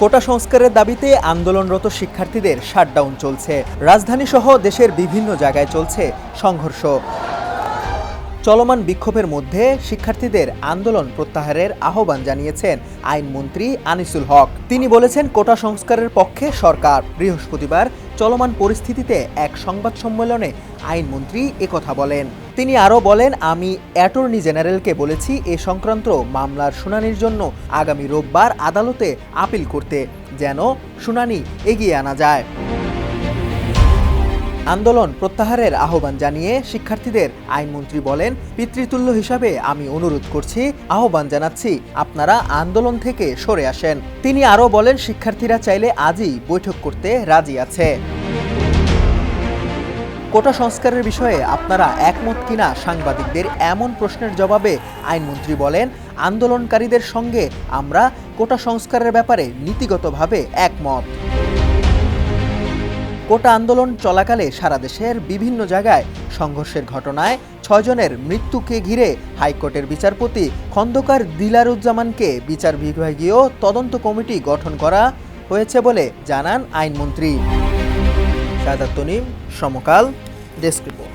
কোটা সংস্কারের দাবিতে আন্দোলনরত শিক্ষার্থীদের শাটডাউন চলছে। রাজধানীসহ দেশের বিভিন্ন জায়গায় চলছে সংঘর্ষ। চলমান বিক্ষোভের মধ্যে শিক্ষার্থীদের আন্দোলন প্রত্যাহারের আহ্বান জানিয়েছেন আইনমন্ত্রী আনিসুল হক। তিনি বলেছেন, কোটা সংস্কারের পক্ষে সরকার। বৃহস্পতিবার চলমান পরিস্থিতিতে এক সংবাদ সম্মেলনে আইনমন্ত্রী একথা বলেন। তিনি আরও বলেন, আমি অ্যাটর্নি জেনারেলকে বলেছি এ সংক্রান্ত মামলার শুনানির জন্য আগামী রোববার আদালতে আপিল করতে, যেন শুনানি এগিয়ে আনা যায়। আন্দোলন প্রত্যাহারের আহ্বান জানিয়ে শিক্ষার্থীদের আইনমন্ত্রী বলেন, পিতৃতুল্য হিসাবে আমি অনুরোধ করছি, আহ্বান জানাচ্ছি, আপনারা আন্দোলন থেকে সরে আসেন। তিনি আরও বলেন, শিক্ষার্থীরা চাইলে আজই বৈঠক করতে রাজি আছে। কোটা সংস্কারের বিষয়ে আপনারা একমত কিনা সাংবাদিকদের এমন প্রশ্নের জবাবে আইনমন্ত্রী বলেন, আন্দোলনকারীদের সঙ্গে আমরা কোটা সংস্কারের ব্যাপারে নীতিগতভাবে একমত। কোটা আন্দোলন চলাকালে সারা দেশের বিভিন্ন জায়গায় সংঘর্ষের ঘটনায় ৬ জনের মৃত্যুকে ঘিরে হাইকোর্টের বিচারপতি খন্দকার দিলারুজ্জামানকে বিচার বিভাগীয় তদন্ত কমিটি গঠন করা হয়েছে বলে জানান আইনমন্ত্রী। সাদাত তনিম, সমকাল, ডেস্ক রিপোর্ট।